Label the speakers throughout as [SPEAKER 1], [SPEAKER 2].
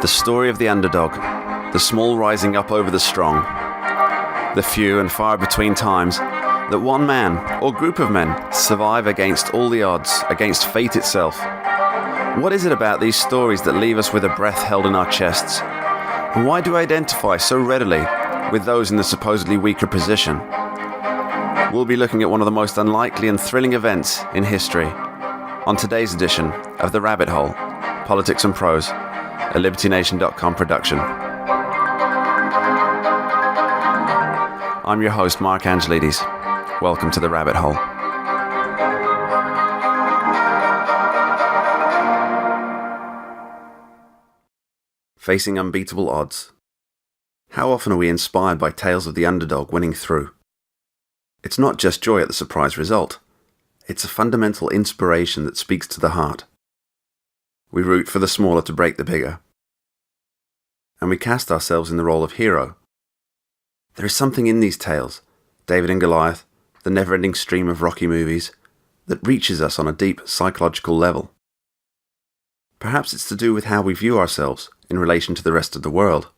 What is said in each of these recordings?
[SPEAKER 1] story of the underdog, the small rising up over the strong, the few and far between times that one man or group of men survive against all the odds, against fate itself. What is it about these stories that leave us with a breath held in our chests? And why do we identify so readily with those in the supposedly weaker position? We'll be looking at one of the most unlikely and thrilling events in history on today's edition of The Rabbit Hole, Politics and Prose, a LibertyNation.com production. I'm your host, Mark Angelides. Welcome to The Rabbit Hole. Facing unbeatable odds. How often are we inspired by tales of the underdog winning through? It's not just joy at the surprise result. It's a fundamental inspiration that speaks to the heart. We root for the smaller to break the bigger. And we cast ourselves in the role of hero. There is something in these tales, David and Goliath, the never-ending stream of Rocky movies, that reaches us on a deep psychological level. Perhaps it's to do with how we view ourselves in relation to the rest of the world,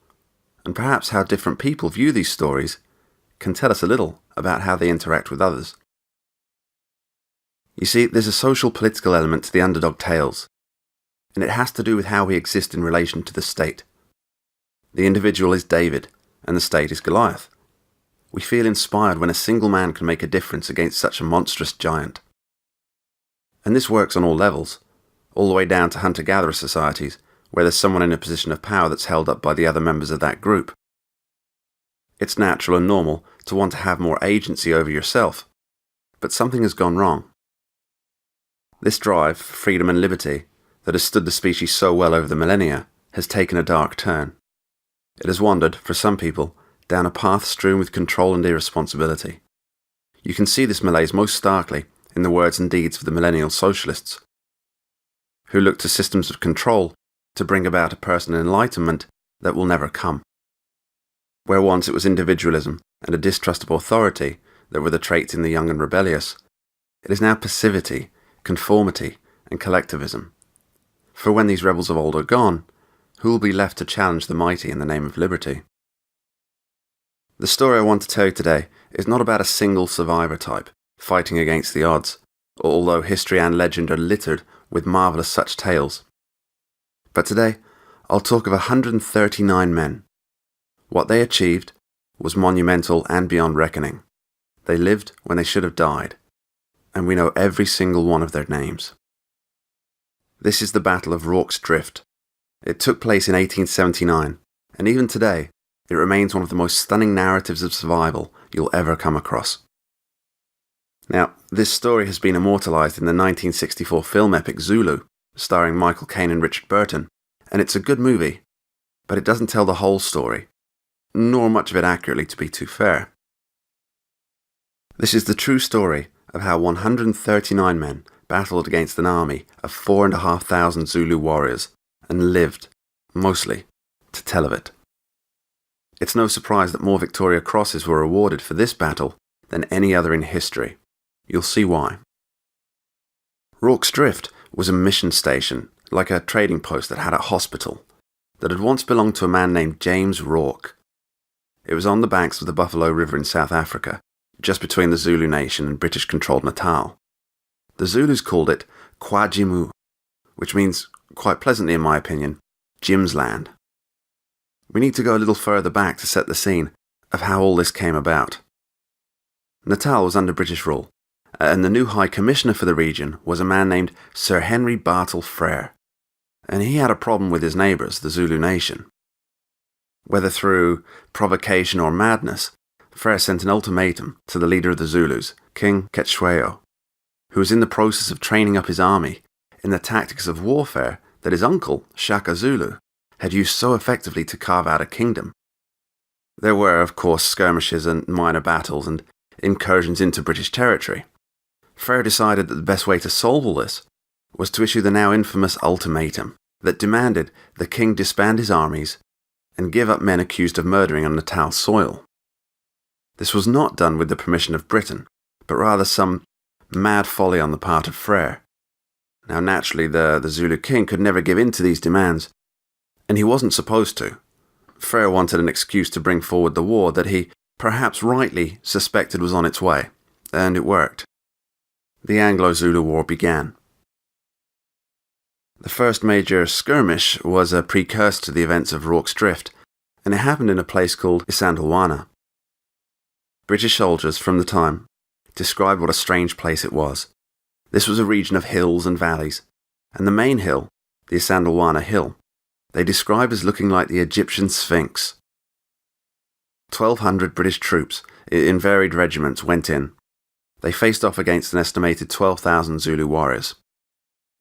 [SPEAKER 1] and perhaps how different people view these stories can tell us a little about how they interact with others. You see, there's a social political element to the underdog tales, and it has to do with how we exist in relation to the state. The individual is David, and the state is Goliath. We feel inspired when a single man can make a difference against such a monstrous giant. And this works on all levels, all the way down to hunter-gatherer societies, where there's someone in a position of power that's held up by the other members of that group. It's natural and normal to want to have more agency over yourself, but something has gone wrong. This drive for freedom and liberty that has stood the species so well over the millennia has taken a dark turn. It has wandered, for some people, down a path strewn with control and irresponsibility. You can see this malaise most starkly in the words and deeds of the millennial socialists, who look to systems of control to bring about a personal enlightenment that will never come. Where once it was individualism and a distrust of authority that were the traits in the young and rebellious, it is now passivity, conformity, and collectivism. For when these rebels of old are gone, who will be left to challenge the mighty in the name of liberty? The story I want to tell you today is not about a single survivor type fighting against the odds, although history and legend are littered with marvellous such tales. But today, I'll talk of 139 men. What they achieved was monumental and beyond reckoning. They lived when they should have died, and we know every single one of their names. This is the Battle of Rorke's Drift. It took place in 1879, and even today, it remains one of the most stunning narratives of survival you'll ever come across. Now, this story has been immortalised in the 1964 film epic Zulu, starring Michael Caine and Richard Burton, and it's a good movie, but it doesn't tell the whole story, nor much of it accurately, to be too fair. This is the true story of how 139 men battled against an army of 4,500 Zulu warriors and lived, mostly, to tell of it. It's no surprise that more Victoria Crosses were awarded for this battle than any other in history. You'll see why. Rorke's Drift was a mission station, like a trading post that had a hospital, that had once belonged to a man named James Rorke. It was on the banks of the Buffalo River in South Africa, just between the Zulu nation and British-controlled Natal. The Zulus called it Kwajimu, which means, quite pleasantly in my opinion, Jim's land. We need to go a little further back to set the scene of how all this came about. Natal was under British rule, and the new High Commissioner for the region was a man named Sir Henry Bartle Frere, and he had a problem with his neighbours, the Zulu nation. Whether through provocation or madness, Frere sent an ultimatum to the leader of the Zulus, King Cetshwayo, who was in the process of training up his army in the tactics of warfare that his uncle, Shaka Zulu, had used so effectively to carve out a kingdom. There were, of course, skirmishes and minor battles and incursions into British territory. Frere decided that the best way to solve all this was to issue the now infamous ultimatum that demanded the king disband his armies and give up men accused of murdering on Natal soil. This was not done with the permission of Britain, but rather some mad folly on the part of Frere. Now naturally the Zulu king could never give in to these demands, And he wasn't supposed to. Frere wanted an excuse to bring forward the war that he, perhaps rightly, suspected was on its way, and it worked. The Anglo-Zulu War began. The first major skirmish was a precursor to the events of Rorke's Drift, and it happened in a place called Isandlwana. British soldiers from the time described what a strange place it was. This was a region of hills and valleys, and the main hill, the Isandlwana Hill, they describe as looking like the Egyptian Sphinx. 1,200 British troops in varied regiments went in. They faced off against an estimated 12,000 Zulu warriors.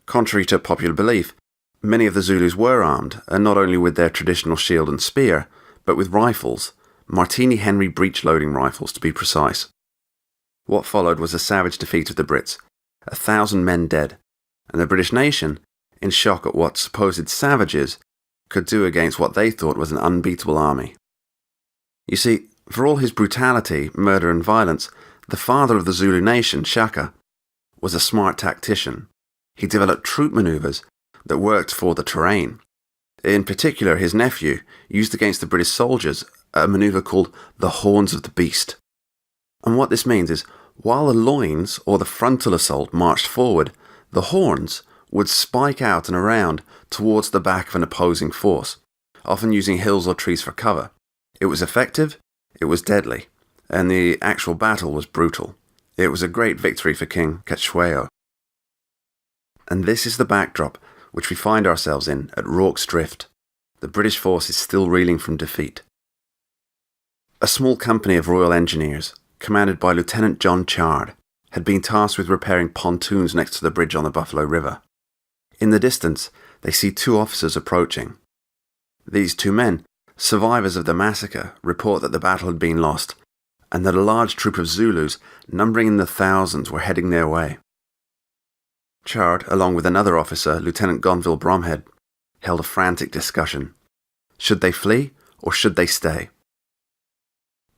[SPEAKER 1] Contrary to popular belief, many of the Zulus were armed, and not only with their traditional shield and spear, but with rifles, Martini Henry breech-loading rifles to be precise. What followed was a savage defeat of the Brits, 1,000 men dead, and the British nation, in shock at what supposed savages could do against what they thought was an unbeatable army. You see, for all his brutality, murder and violence, the father of the Zulu nation, Shaka, was a smart tactician. He developed troop manoeuvres that worked for the terrain. In particular, his nephew used against the British soldiers a manoeuvre called the Horns of the Beast. And what this means is, while the loins or the frontal assault marched forward, the horns would spike out and around towards the back of an opposing force, often using hills or trees for cover. It was effective, it was deadly, and the actual battle was brutal. It was a great victory for King Cetshwayo. And this is the backdrop which we find ourselves in at Rorke's Drift. The British force is still reeling from defeat. A small company of Royal Engineers, commanded by Lieutenant John Chard, had been tasked with repairing pontoons next to the bridge on the Buffalo River. In the distance, they see two officers approaching. These two men, survivors of the massacre, report that the battle had been lost, and that a large troop of Zulus, numbering in the thousands, were heading their way. Chard, along with another officer, Lieutenant Gonville Bromhead, held a frantic discussion. Should they flee, or should they stay?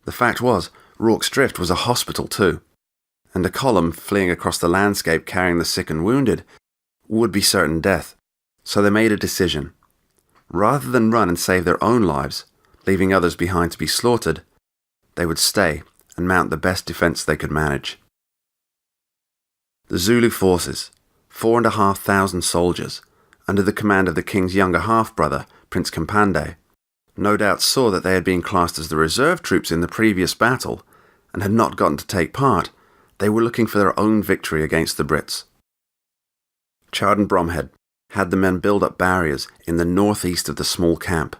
[SPEAKER 1] The fact was, Rorke's Drift was a hospital too, and a column fleeing across the landscape carrying the sick and wounded would be certain death. So they made a decision. Rather than run and save their own lives, leaving others behind to be slaughtered, they would stay and mount the best defence they could manage. The Zulu forces, 4,500 soldiers, under the command of the king's younger half-brother, Prince Kampande, no doubt saw that they had been classed as the reserve troops in the previous battle and had not gotten to take part. They were looking for their own victory against the Brits. Chard and Bromhead had the men build up barriers in the northeast of the small camp,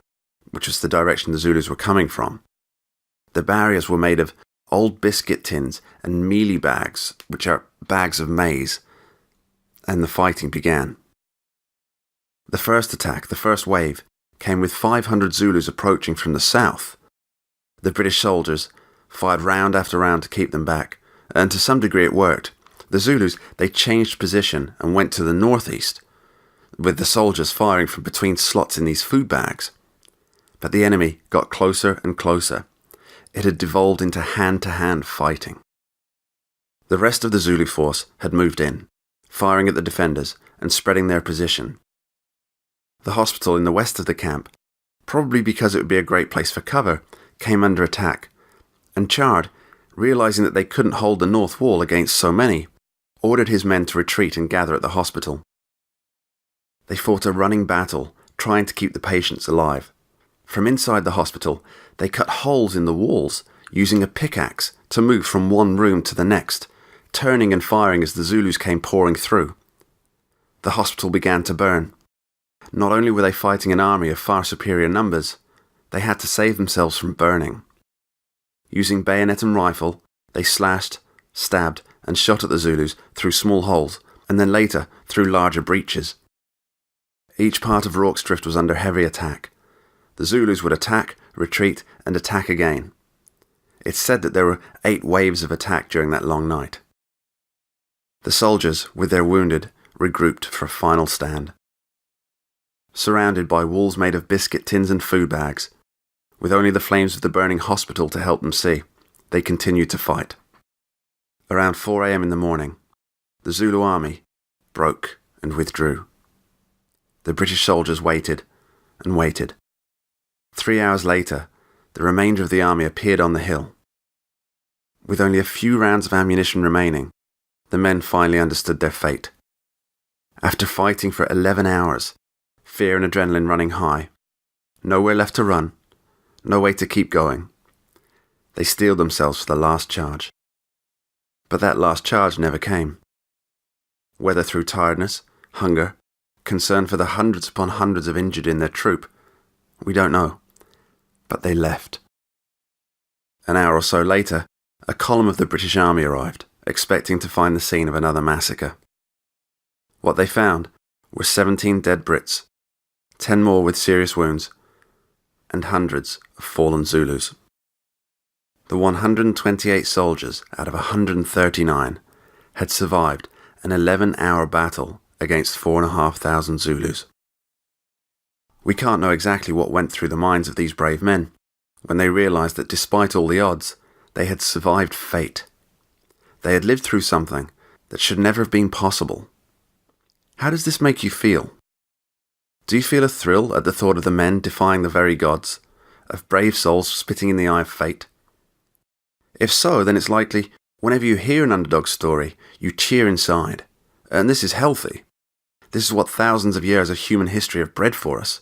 [SPEAKER 1] which was the direction the Zulus were coming from. The barriers were made of old biscuit tins and mealie bags, which are bags of maize, and the fighting began. The first attack, the first wave, came with 500 Zulus approaching from the south. The British soldiers fired round after round to keep them back, and to some degree it worked. The Zulus, they changed position and went to the northeast, with the soldiers firing from between slots in these food bags. But the enemy got closer and closer. It had devolved into hand-to-hand fighting. The rest of the Zulu force had moved in, firing at the defenders and spreading their position. The hospital in the west of the camp, probably because it would be a great place for cover, came under attack, and Chard, realizing that they couldn't hold the north wall against so many, ordered his men to retreat and gather at the hospital. They fought a running battle, trying to keep the patients alive. From inside the hospital, they cut holes in the walls, using a pickaxe to move from one room to the next, turning and firing as the Zulus came pouring through. The hospital began to burn. Not only were they fighting an army of far superior numbers, they had to save themselves from burning. Using bayonet and rifle, they slashed, stabbed, and shot at the Zulus through small holes, and then later through larger breaches. Each part of Rorke's Drift was under heavy attack. The Zulus would attack, retreat, and attack again. It's said that there were 8 waves of attack during that long night. The soldiers, with their wounded, regrouped for a final stand. Surrounded by walls made of biscuit tins and food bags, with only the flames of the burning hospital to help them see, they continued to fight. Around 4 a.m. in the morning, the Zulu army broke and withdrew. The British soldiers waited, and waited. 3 hours later, the remainder of the army appeared on the hill. With only a few rounds of ammunition remaining, the men finally understood their fate. After fighting for 11 hours, fear and adrenaline running high, nowhere left to run, no way to keep going, they steeled themselves for the last charge. But that last charge never came. Whether through tiredness, hunger, concern for the hundreds upon hundreds of injured in their troop, we don't know. But they left. An hour or so later, a column of the British Army arrived, expecting to find the scene of another massacre. What they found were 17 dead Brits, 10 more with serious wounds, and hundreds of fallen Zulus. The 128 soldiers out of 139 had survived an 11-hour battle against 4,500 Zulus. We can't know exactly what went through the minds of these brave men when they realised that despite all the odds, they had survived fate. They had lived through something that should never have been possible. How does this make you feel? Do you feel a thrill at the thought of the men defying the very gods, of brave souls spitting in the eye of fate? If so, then it's likely, whenever you hear an underdog story, you cheer inside. And this is healthy. This is what thousands of years of human history have bred for us,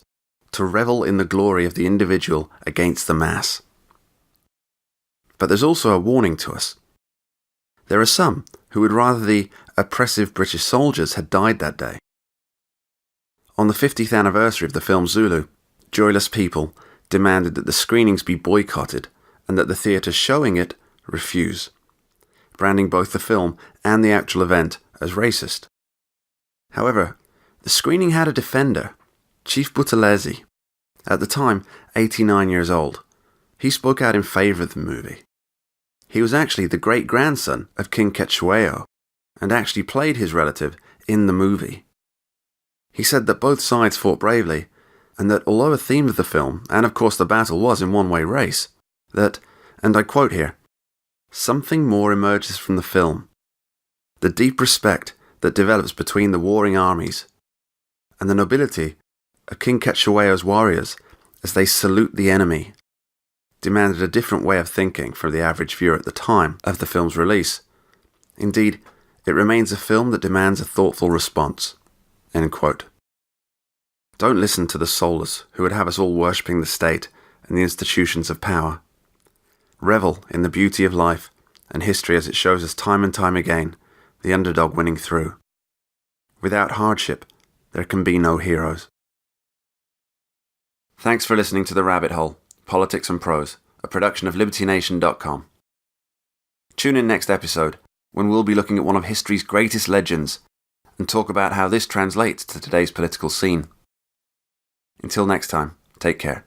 [SPEAKER 1] to revel in the glory of the individual against the mass. But there's also a warning to us. There are some who would rather the oppressive British soldiers had died that day. On the 50th anniversary of the film Zulu, joyless people demanded that the screenings be boycotted and that the theatres showing it refuse, branding both the film and the actual event as racist. However, the screening had a defender, Chief Buthelezi, at the time 89 years old. He spoke out in favour of the movie. He was actually the great-grandson of King Cetshwayo and actually played his relative in the movie. He said that both sides fought bravely and that although a theme of the film, and of course the battle was in one-way race, that, and I quote here, "Something more emerges from the film. The deep respect that develops between the warring armies, and the nobility of King Cetshwayo's warriors as they salute the enemy, demanded a different way of thinking from the average viewer at the time of the film's release. Indeed, it remains a film that demands a thoughtful response." End quote. Don't listen to the soulless who would have us all worshipping the state and the institutions of power. Revel in the beauty of life and history as it shows us time and time again, the underdog winning through. Without hardship, there can be no heroes. Thanks for listening to The Rabbit Hole, Politics and Prose, a production of LibertyNation.com. Tune in next episode, when we'll be looking at one of history's greatest legends and talk about how this translates to today's political scene. Until next time, take care.